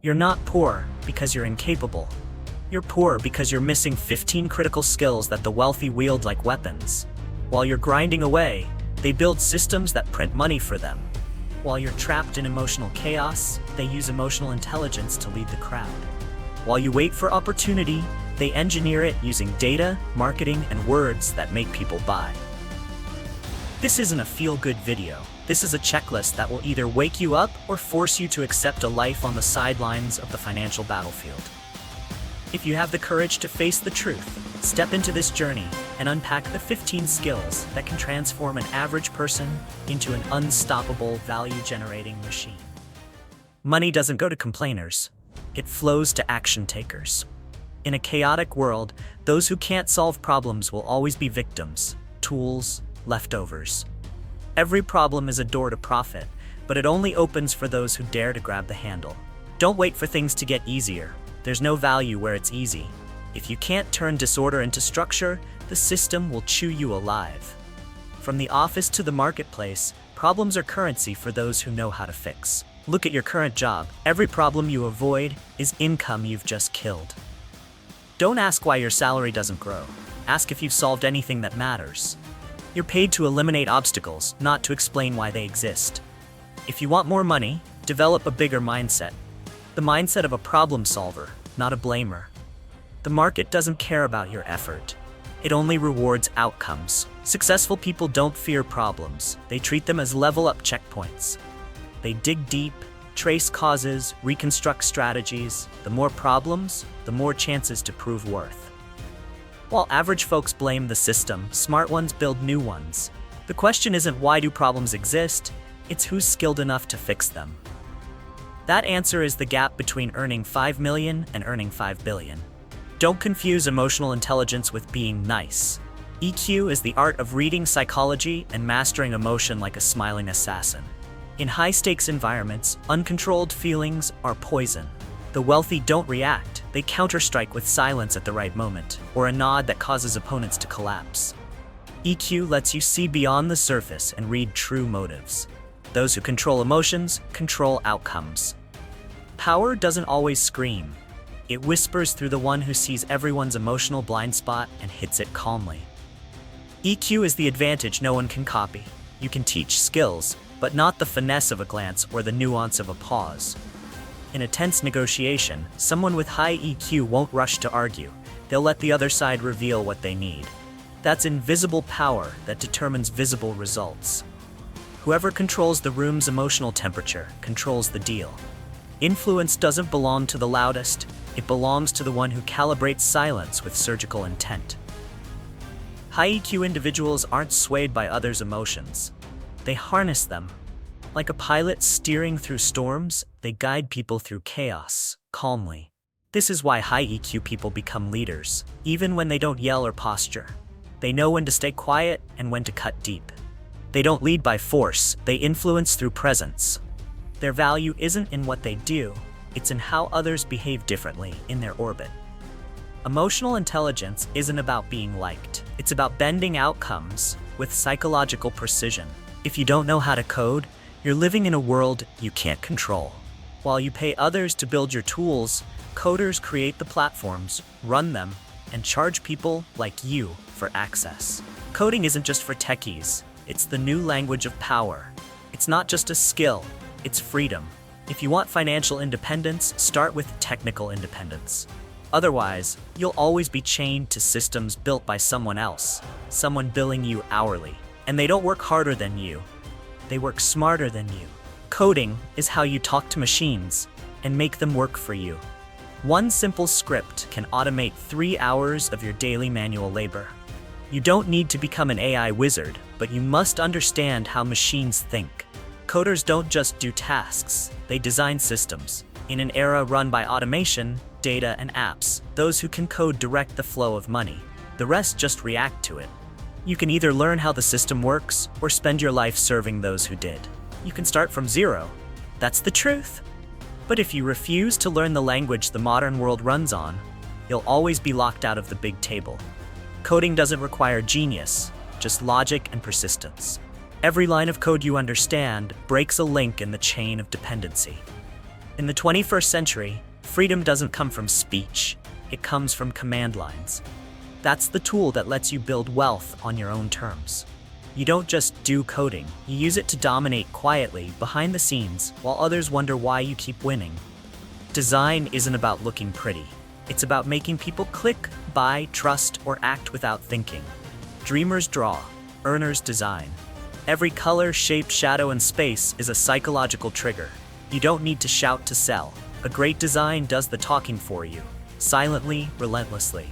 You're not poor because you're incapable. You're poor because you're missing 15 critical skills that the wealthy wield like weapons. While you're grinding away, they build systems that print money for them. While you're trapped in emotional chaos, they use emotional intelligence to lead the crowd. While you wait for opportunity, they engineer it using data, marketing, and words that make people buy. This isn't a feel-good video. This is a checklist that will either wake you up or force you to accept a life on the sidelines of the financial battlefield. If you have the courage to face the truth, step into this journey and unpack the 15 skills that can transform an average person into an unstoppable value-generating machine. Money doesn't go to complainers. It flows to action takers. In a chaotic world, those who can't solve problems will always be victims, tools, leftovers. Every problem is a door to profit, but it only opens for those who dare to grab the handle. Don't wait for things to get easier. There's no value where it's easy. If you can't turn disorder into structure, the system will chew you alive. From the office to the marketplace, problems are currency for those who know how to fix. Look at your current job. Every problem you avoid is income you've just killed. Don't ask why your salary doesn't grow. Ask if you've solved anything that matters. You're paid to eliminate obstacles, not to explain why they exist. If you want more money, develop a bigger mindset. The mindset of a problem solver, not a blamer. The market doesn't care about your effort. It only rewards outcomes. Successful people don't fear problems. They treat them as level-up checkpoints. They dig deep, trace causes, reconstruct strategies. The more problems, the more chances to prove worth. While average folks blame the system, smart ones build new ones. The question isn't why do problems exist, it's who's skilled enough to fix them. That answer is the gap between earning 5 million and earning 5 billion. Don't confuse emotional intelligence with being nice. EQ is the art of reading psychology and mastering emotion like a smiling assassin. In high-stakes environments, uncontrolled feelings are poison. The wealthy don't react, they counterstrike with silence at the right moment, or a nod that causes opponents to collapse. EQ lets you see beyond the surface and read true motives. Those who control emotions control outcomes. Power doesn't always scream. It whispers through the one who sees everyone's emotional blind spot and hits it calmly. EQ is the advantage no one can copy. You can teach skills, but not the finesse of a glance or the nuance of a pause. In a tense negotiation, someone with high EQ won't rush to argue. They'll let the other side reveal what they need. That's invisible power that determines visible results. Whoever controls the room's emotional temperature controls the deal. Influence doesn't belong to the loudest, it belongs to the one who calibrates silence with surgical intent. High EQ individuals aren't swayed by others' emotions. They harness them. Like a pilot steering through storms, they guide people through chaos, calmly. This is why high EQ people become leaders, even when they don't yell or posture. They know when to stay quiet and when to cut deep. They don't lead by force, they influence through presence. Their value isn't in what they do, it's in how others behave differently in their orbit. Emotional intelligence isn't about being liked, it's about bending outcomes with psychological precision. If you don't know how to code, you're living in a world you can't control. While you pay others to build your tools, coders create the platforms, run them, and charge people like you for access. Coding isn't just for techies, it's the new language of power. It's not just a skill, it's freedom. If you want financial independence, start with technical independence. Otherwise, you'll always be chained to systems built by someone else, someone billing you hourly. And they don't work harder than you. They work smarter than you. Coding is how you talk to machines and make them work for you. One simple script can automate 3 hours of your daily manual labor. You don't need to become an AI wizard, but you must understand how machines think. Coders don't just do tasks, they design systems. In an era run by automation, data, and apps, those who can code direct the flow of money. The rest just react to it. You can either learn how the system works or spend your life serving those who did. You can start from zero. That's the truth. But if you refuse to learn the language the modern world runs on, you'll always be locked out of the big table. Coding doesn't require genius, just logic and persistence. Every line of code you understand breaks a link in the chain of dependency. In the 21st century, freedom doesn't come from speech, it comes from command lines. That's the tool that lets you build wealth on your own terms. You don't just do coding, you use it to dominate quietly behind the scenes while others wonder why you keep winning. Design isn't about looking pretty. It's about making people click, buy, trust, or act without thinking. Dreamers draw, earners design. Every color, shape, shadow, and space is a psychological trigger. You don't need to shout to sell. A great design does the talking for you, silently, relentlessly.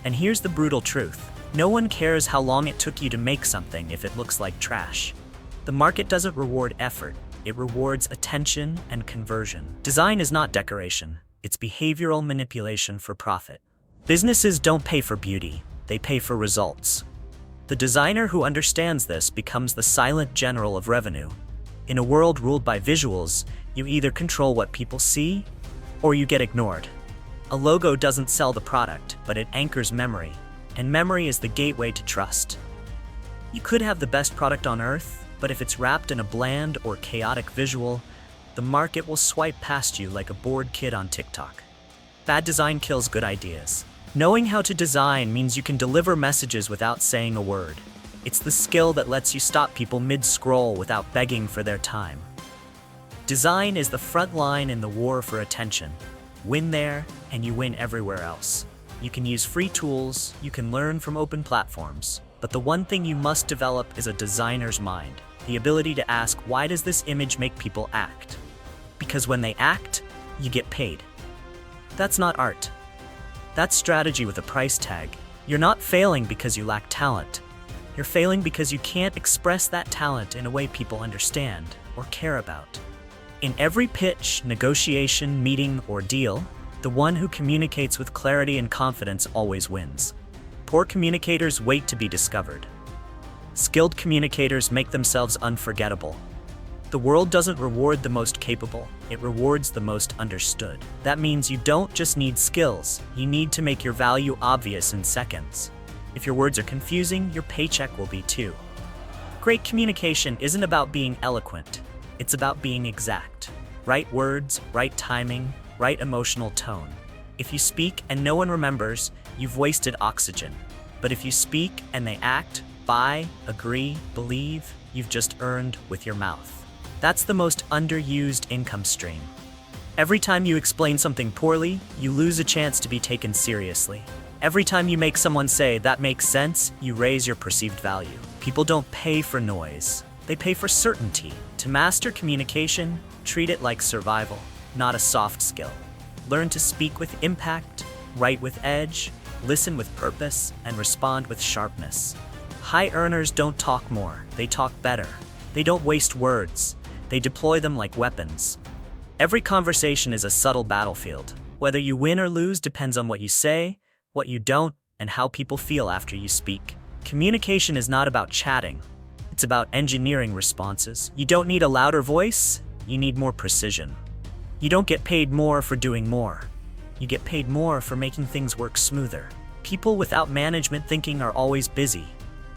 And here's the brutal truth. No one cares how long it took you to make something if it looks like trash. The market doesn't reward effort, it rewards attention and conversion. Design is not decoration, it's behavioral manipulation for profit. Businesses don't pay for beauty, they pay for results. The designer who understands this becomes the silent general of revenue. In a world ruled by visuals, you either control what people see, or you get ignored. A logo doesn't sell the product, but it anchors memory, and memory is the gateway to trust. You could have the best product on earth, but if it's wrapped in a bland or chaotic visual, the market will swipe past you like a bored kid on TikTok. Bad design kills good ideas. Knowing how to design means you can deliver messages without saying a word. It's the skill that lets you stop people mid-scroll without begging for their time. Design is the front line in the war for attention. Win there, and you win everywhere else. You can use free tools, you can learn from open platforms, but the one thing you must develop is a designer's mind, the ability to ask, why does this image make people act? Because when they act, you get paid. That's not art. That's strategy with a price tag. You're not failing because you lack talent. You're failing because you can't express that talent in a way people understand or care about. In every pitch, negotiation, meeting, or deal, the one who communicates with clarity and confidence always wins. Poor communicators wait to be discovered. Skilled communicators make themselves unforgettable. The world doesn't reward the most capable, it rewards the most understood. That means you don't just need skills, you need to make your value obvious in seconds. If your words are confusing, your paycheck will be too. Great communication isn't about being eloquent, it's about being exact. Right words, right timing, right emotional tone. If you speak and no one remembers, you've wasted oxygen. But if you speak and they act, buy, agree, believe, you've just earned with your mouth. That's the most underused income stream. Every time you explain something poorly, you lose a chance to be taken seriously. Every time you make someone say, that makes sense, you raise your perceived value. People don't pay for noise, they pay for certainty. To master communication, treat it like survival, not a soft skill. Learn to speak with impact, write with edge, listen with purpose, and respond with sharpness. High earners don't talk more, they talk better. They don't waste words, they deploy them like weapons. Every conversation is a subtle battlefield. Whether you win or lose depends on what you say, what you don't, and how people feel after you speak. Communication is not about chatting. It's about engineering responses. You don't need a louder voice, you need more precision. You don't get paid more for doing more. You get paid more for making things work smoother. People without management thinking are always busy.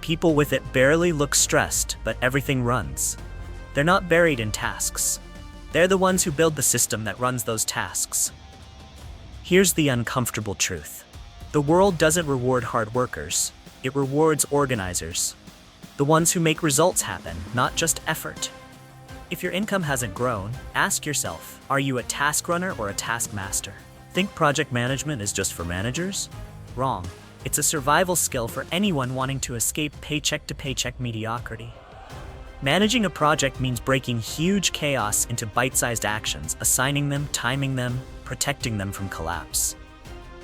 People with it barely look stressed, but everything runs. They're not buried in tasks. They're the ones who build the system that runs those tasks. Here's the uncomfortable truth. The world doesn't reward hard workers. It rewards organizers. The ones who make results happen, not just effort. If your income hasn't grown, ask yourself, are you a task runner or a taskmaster? Think project management is just for managers? Wrong. It's a survival skill for anyone wanting to escape paycheck-to-paycheck mediocrity. Managing a project means breaking huge chaos into bite-sized actions, assigning them, timing them, protecting them from collapse.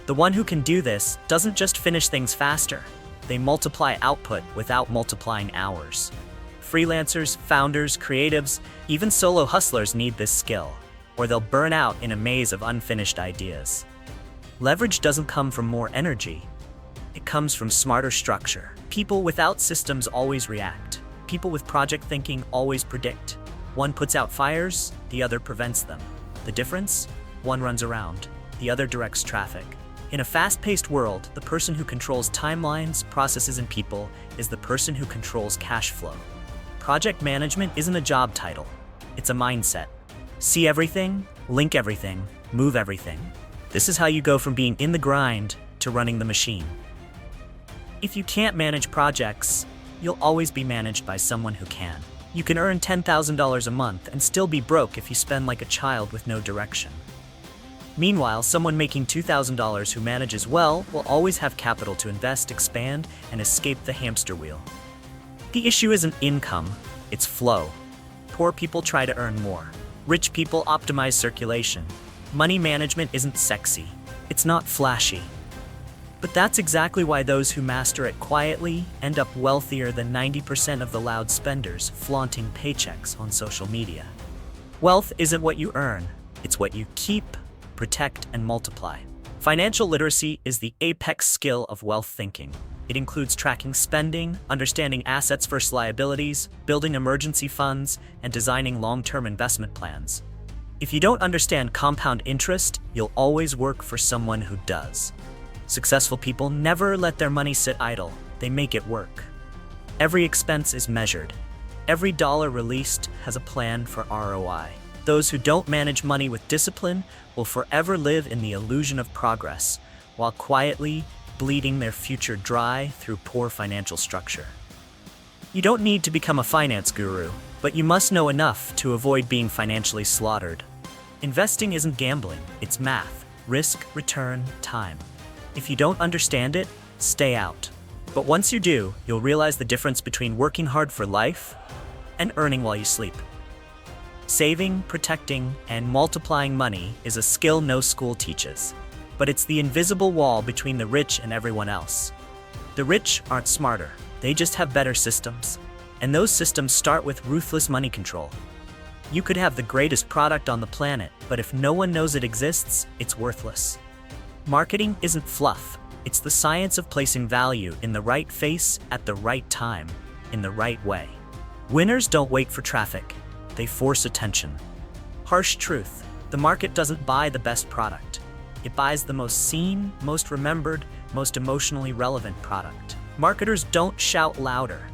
The one who can do this doesn't just finish things faster, they multiply output without multiplying hours. Freelancers, founders, creatives, even solo hustlers need this skill, or they'll burn out in a maze of unfinished ideas. Leverage doesn't come from more energy. It comes from smarter structure. People without systems always react. People with project thinking always predict. One puts out fires, the other prevents them. The difference? One runs around, the other directs traffic. In a fast-paced world, the person who controls timelines, processes, and people is the person who controls cash flow. Project management isn't a job title, it's a mindset. See everything, Link everything, move everything. This is how you go from being in the grind to running the machine. If you can't manage projects, you'll always be managed by someone who can. You can earn $10,000 a month and still be broke if you spend like a child with no direction. Meanwhile, someone making $2,000 who manages well will always have capital to invest, expand, and escape the hamster wheel. The issue isn't income, it's flow. Poor people try to earn more. Rich people optimize circulation. Money management isn't sexy. It's not flashy. But that's exactly why those who master it quietly end up wealthier than 90% of the loud spenders flaunting paychecks on social media. Wealth isn't what you earn, it's what you keep, protect, and multiply. Financial literacy is the apex skill of wealth thinking. It includes tracking spending, understanding assets versus liabilities, building emergency funds, and designing long-term investment plans. If you don't understand compound interest, you'll always work for someone who does. Successful people never let their money sit idle, they make it work. Every expense is measured. Every dollar released has a plan for ROI. Those who don't manage money with discipline will forever live in the illusion of progress, while quietly bleeding their future dry through poor financial structure. You don't need to become a finance guru, but you must know enough to avoid being financially slaughtered. Investing isn't gambling, it's math, risk, return, time. If you don't understand it, stay out. But once you do, you'll realize the difference between working hard for life and earning while you sleep. Saving, protecting, and multiplying money is a skill no school teaches, but it's the invisible wall between the rich and everyone else. The rich aren't smarter, they just have better systems, and those systems start with ruthless money control. You could have the greatest product on the planet, but if no one knows it exists, it's worthless. Marketing isn't fluff, it's the science of placing value in the right face at the right time, in the right way. Winners don't wait for traffic. They force attention. Harsh truth, the market doesn't buy the best product. It buys the most seen, most remembered, most emotionally relevant product. Marketers don't shout louder.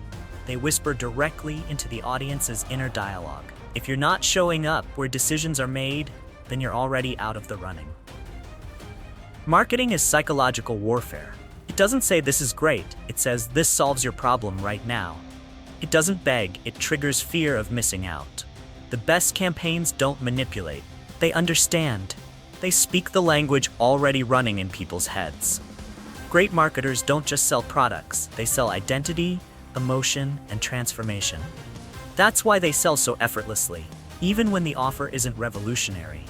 They whisper directly into the audience's inner dialogue. If you're not showing up where decisions are made, then you're already out of the running. Marketing is psychological warfare. It doesn't say this is great, it says this solves your problem right now. It doesn't beg, it triggers fear of missing out. The best campaigns don't manipulate, they understand. They speak the language already running in people's heads. Great marketers don't just sell products, they sell identity, emotion, and transformation. That's why they sell so effortlessly, even when the offer isn't revolutionary.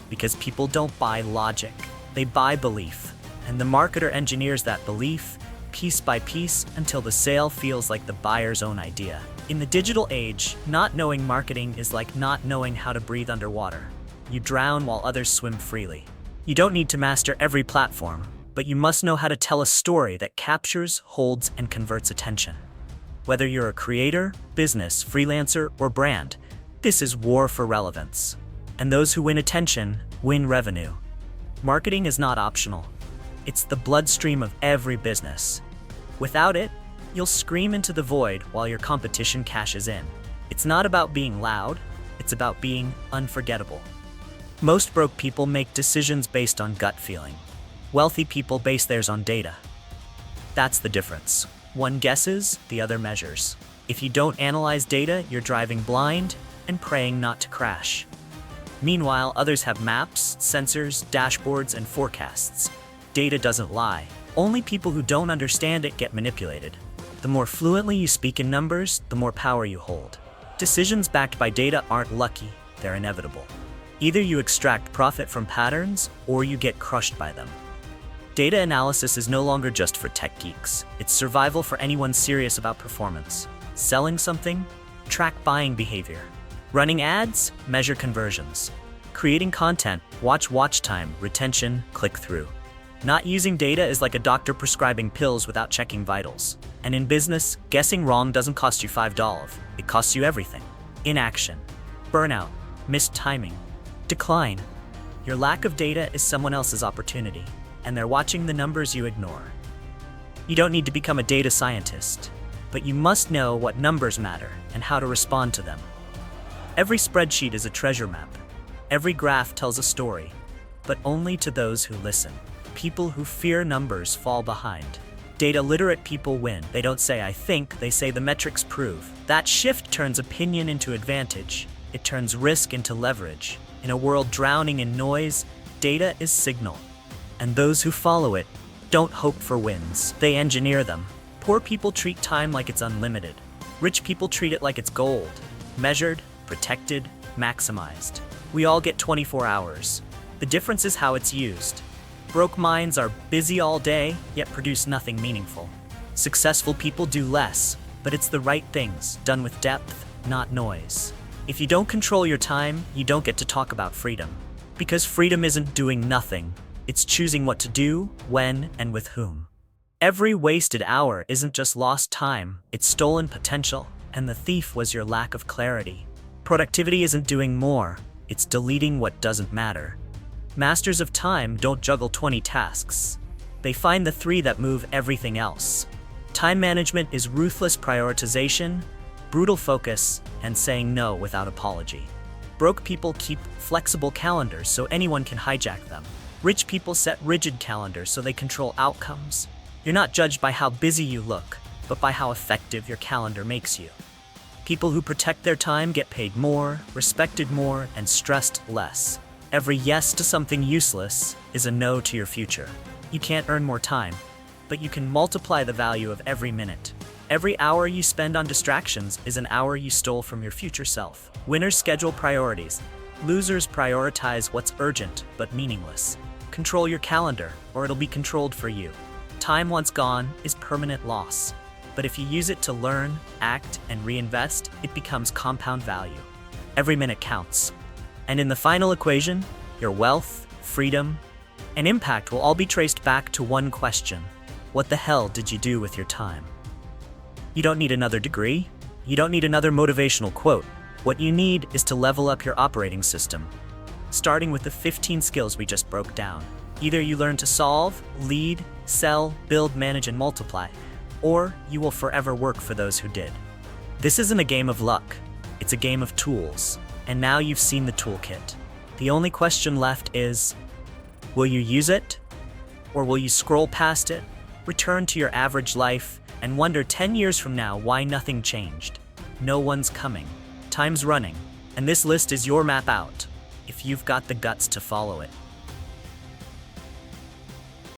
Because people don't buy logic, they buy belief. And the marketer engineers that belief, piece by piece, until the sale feels like the buyer's own idea. In the digital age, not knowing marketing is like not knowing how to breathe underwater. You drown while others swim freely. You don't need to master every platform, but you must know how to tell a story that captures, holds, and converts attention. Whether you're a creator, business, freelancer, or brand, this is war for relevance. And those who win attention win revenue. Marketing is not optional. It's the bloodstream of every business. Without it, you'll scream into the void while your competition cashes in. It's not about being loud, it's about being unforgettable. Most broke people make decisions based on gut feeling. Wealthy people base theirs on data. That's the difference. One guesses, the other measures. If you don't analyze data, you're driving blind and praying not to crash. Meanwhile, others have maps, sensors, dashboards, and forecasts. Data doesn't lie. Only people who don't understand it get manipulated. The more fluently you speak in numbers, the more power you hold. Decisions backed by data aren't lucky, they're inevitable. Either you extract profit from patterns, or you get crushed by them. Data analysis is no longer just for tech geeks. It's survival for anyone serious about performance. Selling something? Track buying behavior. Running ads? Measure conversions. Creating content? Watch time, retention, click-through. Not using data is like a doctor prescribing pills without checking vitals. And in business, guessing wrong doesn't cost you $5. It costs you everything. Inaction, burnout, missed timing, decline. Your lack of data is someone else's opportunity, and they're watching the numbers you ignore. You don't need to become a data scientist, but you must know what numbers matter and how to respond to them. Every spreadsheet is a treasure map. Every graph tells a story, but only to those who listen. People who fear numbers fall behind. Data-literate people win. They don't say, "I think," they say, "The metrics prove." That shift turns opinion into advantage. It turns risk into leverage. In a world drowning in noise, data is signal. And those who follow it don't hope for wins. They engineer them. Poor people treat time like it's unlimited. Rich people treat it like it's gold. Measured, protected, maximized. We all get 24 hours. The difference is how it's used. Broke minds are busy all day, yet produce nothing meaningful. Successful people do less, but it's the right things, done with depth, not noise. If you don't control your time, you don't get to talk about freedom. Because freedom isn't doing nothing, it's choosing what to do, when, and with whom. Every wasted hour isn't just lost time, it's stolen potential, and the thief was your lack of clarity. Productivity isn't doing more, it's deleting what doesn't matter. Masters of time don't juggle 20 tasks. They find the 3 that move everything else. Time management is ruthless prioritization, brutal focus, and saying no without apology. Broke people keep flexible calendars so anyone can hijack them. Rich people set rigid calendars so they control outcomes. You're not judged by how busy you look, but by how effective your calendar makes you. People who protect their time get paid more, respected more, and stressed less. Every yes to something useless is a no to your future. You can't earn more time, but you can multiply the value of every minute. Every hour you spend on distractions is an hour you stole from your future self. Winners schedule priorities. Losers prioritize what's urgent but meaningless. Control your calendar, or it'll be controlled for you. Time once gone is permanent loss. But if you use it to learn, act, and reinvest, it becomes compound value. Every minute counts. And in the final equation, your wealth, freedom, and impact will all be traced back to one question. What the hell did you do with your time? You don't need another degree. You don't need another motivational quote. What you need is to level up your operating system, starting with the 15 skills we just broke down. Either you learn to solve, lead, sell, build, manage, and multiply, or you will forever work for those who did. This isn't a game of luck. It's a game of tools. And now you've seen the toolkit. The only question left is, will you use it? Or will you scroll past it, return to your average life, and wonder 10 years from now why nothing changed? No one's coming. Time's running. And this list is your map out, if you've got the guts to follow it.